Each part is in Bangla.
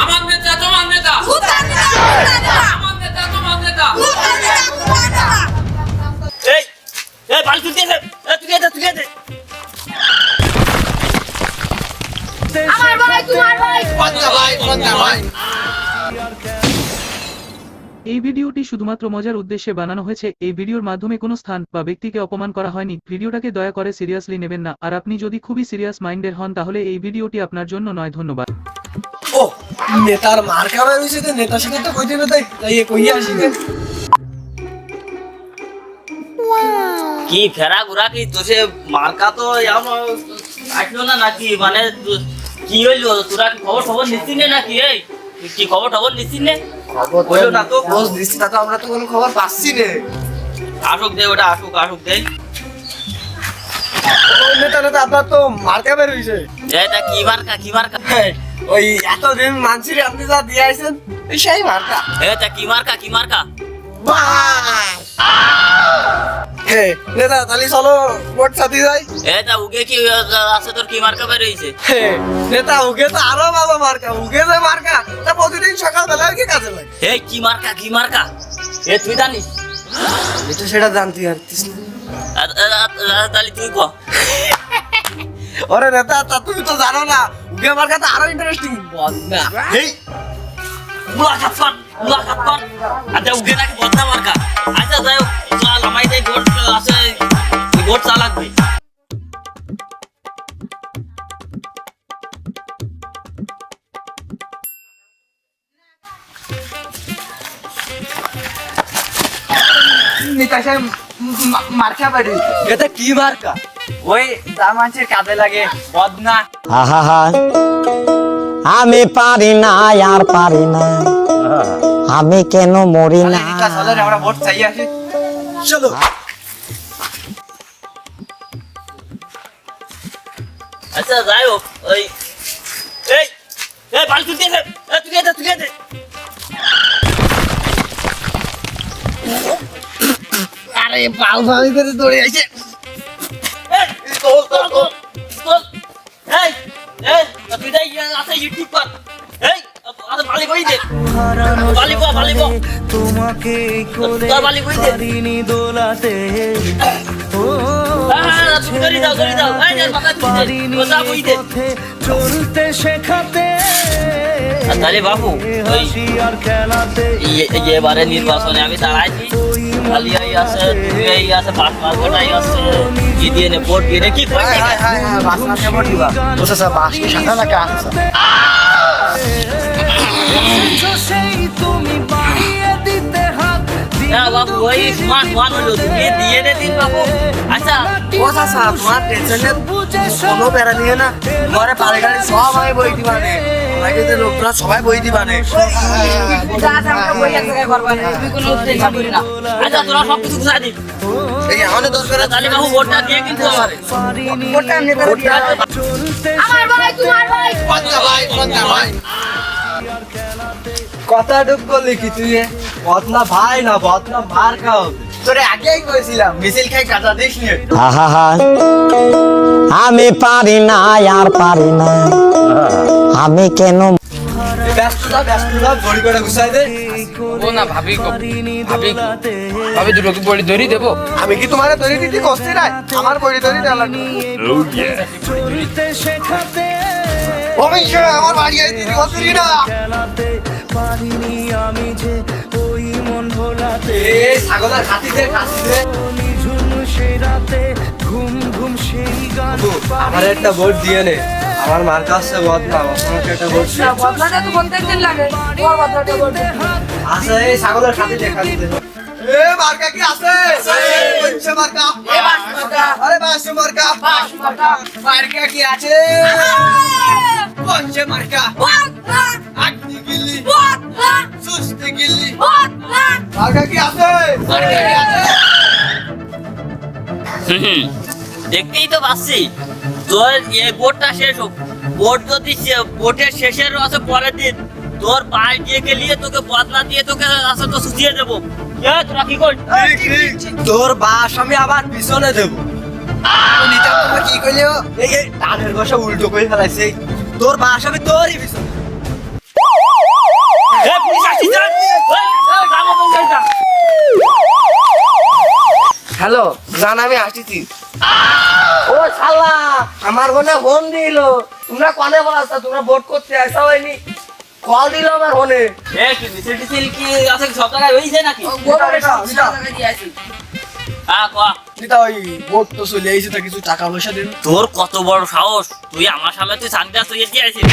আমার নেতা তোমার নেতা, আমার নেতা তোমার নেতা। এই এই বাল তুই দে, তুই দে, তুই দে। আমার ভাই তোমার ভাই, বাচ্চা ভাই, বাচ্চা ভাই। এই ভিডিওটি শুধুমাত্র মজার উদ্দেশ্যে বানানো হয়েছে। এই ভিডিওর মাধ্যমে কোনো স্থান বা ব্যক্তিকে অপমান করা হয়নি। ভিডিওটাকে দয়া করে সিরিয়াসলি নেবেন না। আর আপনি যদি খুবই সিরিয়াস মাইন্ডের হন তাহলে এই ভিডিওটি আপনার জন্য নয়। ধন্যবাদ। ও নেতার মার খাওয়া হয়েছে তো নেতার সাথে তো কইতে হবে, তাই কইয়া আসি। কি ফেরা ঘুরা কি তোষে মার্কা তো আসলো না নাকি? মানে কি হইলো? তোরা কি খবর নিচ্ছিস নাকি? এই কি খবর নিচ্ছিস নে? বললো না তো বস দিচ্ছি, তা তো আমরা তো কোনো খবর পাচ্ছি না। আসুক দে, ওটা আসুক দে। নেতা নেতা আপনার তো মার খাওয়া হয়েছে। এটা কি মার্কা? ওই এতদিন মানছিরে আপনি যা দিয়ে আইছেন ওই সেই মার্কা। এটা কি মার্কা? হ্যাঁ নেতা তাহলে চলো ভোট সাথে যাই। এটা উগে কি আছে তোর কি মার্কা বের হইছে? নেতা উগে তো আরো ভালো মার্কা, উগে যে মার্কা তা প্রতিদিন সকালবেলা আর কি কাজে লাগে। এই কি মার্কা? এ তুই জানিস? এটা সেটা জানতে পারতিস না। তাহলে তুই ক। ওরে নেতা তা তুমি তো জানো না উগে মার্কা তো আরো ইন্টারেস্টিং বদনা। এই মুলাকাত কর। আচ্ছা উগে নাকি বদনা মার্কা? আচ্ছা যাই হোক, চল আমায় যাই ভোট আছে, ভোট চালাকবে। নেতা সাহেব মার্কা বাড়ি এটা কি মার্কা? ওই যা মানুষের কাজে লাগে বদনা। আহা আমি পারি না আর পারি না, আমি কেন মরি না। চলো আমরা ভোট চাই আসি, চলো। আচ্ছা যাই হোক, ওই এই এই বাল তুই দে, তুই দে। আরে বাল ভাবি করে দৌড়ে আইছে। এই তোল। এই তুই যাই আছে ইউটিউব কর। এই আরে বালি কই দে, বালি কো তোমাকে কোলে পারিনি দোলাতে, ও দড়ি দাও এই যে মাথা পারিনি পথে চলতে শেখাতে, তাহলে বাবু ওই আর খেলাতে এবারে নির্বাচনে আমি দাঁড়াইছি। আলিয়াই আছে, দুই আছে, পাঁচ গোটাই আছে, কি দিয়ে নে ভোট দিয়ে নে কি কই? বাসনাকে ভোট দিবা ওসা সব বাসকে সাথে না কা সেই তুমি বাড়িয়ে দিতে হাত না বাবু ওই মান হলো তুমি দিয়ে নে দিন বাবু। আচ্ছা ওসা সব তোমার টেনশনে কোনো প্যারা নিয়ে না, ঘরে পালে গাড়ি সবাই বই দিবানে, আমাকে যে লোকরা সবাই বই দিবানে। আচ্ছা তোরা সব কিছু বুঝাই দিন। এই আমাদের দরকার তাহলে বাবু ভোটটা দিয়ে কিন্তু আমারে ভোটটা নেতা চলতে আমার ভাই তোমার ভাই, বাচ্চা ভাই, বাচ্চা ভাই। কথা ডুব করলি কি তুই? বদনা ভাই না বদনা মার খাও। তোরে আগেই কইছিলাম মিছিল খাই কাটা দিস নি। আহা আমি পারি না আর পারি না, আমি কেন। ব্যস্ততা বড়ি করে গুছাই দে। ও না ভাবি দুটোকে বড়ি ধরি দেবো। আমি কি তোমারে তৈরি দিতে কষ্ট নাই? আমার বড়ি তৈরি দেওয়া লাগবে। চলতে শেখাতে, অবশ্যই আমার বাড়ি আই দিদি কষ্ট না। খেলাতে পারিনি আমি যে ওই মন ভোলাতে, এই ছাগলের খাতিতে কাশিতে নিঝুম সেই রাতে ঘুম ঘুম সেই গান। আমার একটা ভোট দিয়ে নে। আমার মার কাছে বদনা, আমাকে একটা ভোট দিয়ে। বদলাটা তো বলতে দিন লাগে, তোমার বদলাটা বলতে। আছে এই ছাগলের খাতিতে খাতিতে। এ মার্কা কি আছে? পঞ্চে মার্কা। এ বাস মার্কা। আরে বাস মার্কা। বাস মার্কা। মার্কা কি আছে? পঞ্চে মার্কা। বদলা, আগ্নি গিল্লি। বদলা, সুস্তি গিল্লি। বদলা। মার্কা কি আছে? মার্কা কি আছে? দেখতেই তো পাচ্ছি তোর এই ভোটটা শেষ হোক। ভোট যদি ভোটের শেষের আছে পরের দিন তোর পায়ে দিয়ে গেলিয়ে তোকে বদনা দিয়ে তোকে আছে তো সুচিয়ে দেবো। তোরা কি কর? তোর বাস আমি আবার পিছনে দেব। নিতা তোমরা কি কইলো? এই টানের বসা উল্টো করে ফেলাইছে। তোর বাস আমি তোরই পিছনে। জান আমি আসতেছি। ও শালা আমার ফোনে ফোন দিল, তোমরা কনে বলাস তোমরা ভোট করতে আসা হয়নি, কল দিল আমার ফোনে। এ কি মিছিল টিছিল কি আছে সব জায়গায় হইছে নাকি? হ্যাঁ কয়া। ওই ভোট তো চলে আইছে, তা কিছু টাকা পয়সা দিন। তোর কত বড় সাহস, তুই আমার সামনে তুই সানগ্লাস হয়ে দিয়ে আছিস।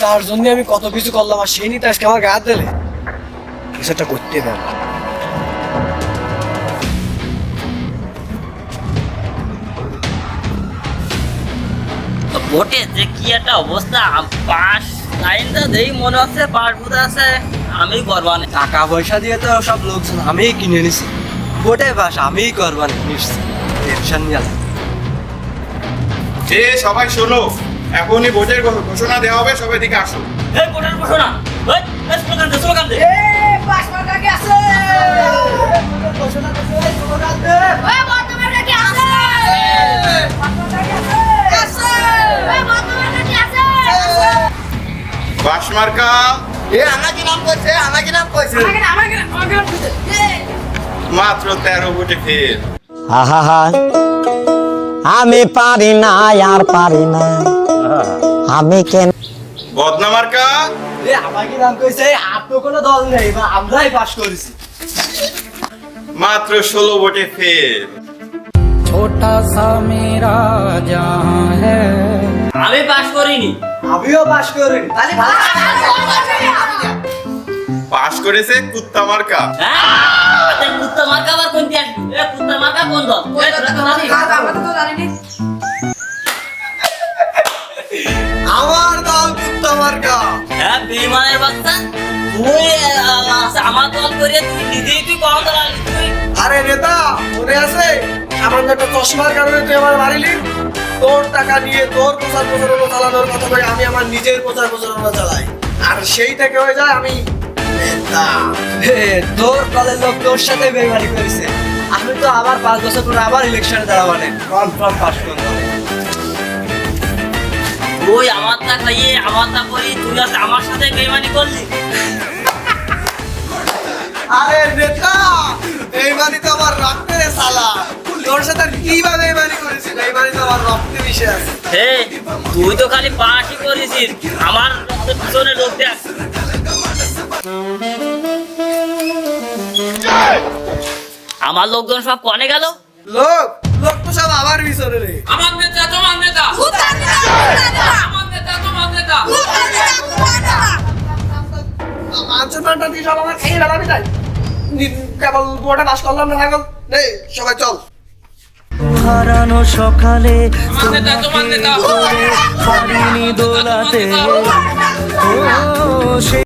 তার জন্য আমি কত কিছু করলাম, আর সেই নিতে আজকে আমার গায়ে দিলে কিছু একটা করতে দেন। ভোটে যে কি একটা অবস্থা, পাস লাইনটা দেই মনে হচ্ছে পাস বুঝে আছে, আমি করবানে। টাকা পয়সা দিয়ে তো সব লোকজন আমি কিনে নিছি, ভোটে বাস আমি করবানি, নিশ্চয় টেনশন নিয়ে। এ সবাই শোনো, এখনই ভোটের ঘোষণা দেওয়া হবে, সবাই দিকে আসো। এই ভোটের ঘোষণা, এই স্লোগান দে, স্লোগান দে। পাঁচ মার্কা কি আছে? ওই বর্তমানে কি আছে? পাঁচ মার্কা কি আছে? আছে। ওই বর্তমানে কি আছে? বাস মার্কা এ আমার কি নাম কইছে, আমার কি নাম কইছে? আমাকে বুঝে। মাত্র 13 ভোটে ফেল। আহা আমি পারি না আর পারি না, আমি কেন বদনা মার্কা এ আমার কি নাম কইছে? আর তো কোনো দল নেই, বা আমরাই পাস করেছি। মাত্র 16 ভোটে ফেল। छोटा सा मेरा जहां है। আমি পাস করিনি। আমিও পাস করি, তাহলে ভালো। পাস করেছে কুত্তা মার্কা। হ্যাঁ, আচ্ছা কুত্তা মার্কা আবার কোনটি আসবে? এ কুত্তা মার্কা কোন দল? এ তোরা তো জানিস? আমরা তো জানি না। আমার দল কুত্তা মার্কা। হ্যাঁ বেঈমানের বাচ্চা, তুই আমার দল করে তুই নিজেই তুই কম দলালি তুই। আরে নেতা মনে আছে সামান্য একটা চশমার কারণে তুই আমার মারিলি? তোর টাকা নিয়ে তোর প্রচার প্রচারণা চালানোর কথা বলে আমি আমার নিজের প্রচার প্রচারণা চালাই, আর সেই থেকে হয়ে যায় আমি নেতা। তোর দলের লোক তোর সাথে বেইমানি করেছে, আমি তো আবার 5 বছর পরে আবার ইলেকশনে দাঁড়াবানে কনফার্ম পাস করবো। ওই আমারটা খাইয়ে আমারটা করি, তুই আজ আমার সাথে বেঈমানি করলি। আরে নেতা বেইমানি তো আমার রক্তে রে শালা, তোর সাথে কিভাবে বেইমানি করেছিস? বেইমানি তো আমার রক্তে মিশে আছে। হে তুই তো খালি পাসই করেছিস, আমার পিছনে লোক দেখ। আমার লোকজন সব কনে গেল? লোক লোক তো সব আমার পিছনে রে। আমার নেতা তোমার নেতা, কুত্তা নেতা, আমার নেতা তোমার নেতা। কুত্তা নেতা, কুত্তা নেতা। আঞ্চল প্রাণটা দিয়ে সব আমার খাইয়ে বেড়াবি তাই কেবল বোর্ডে পাস করলাম না পাগল নেই, সবাই চল। হারানো সকালে আমার নেতা তোমার নেতা। পারিনি দোলাতে ও সে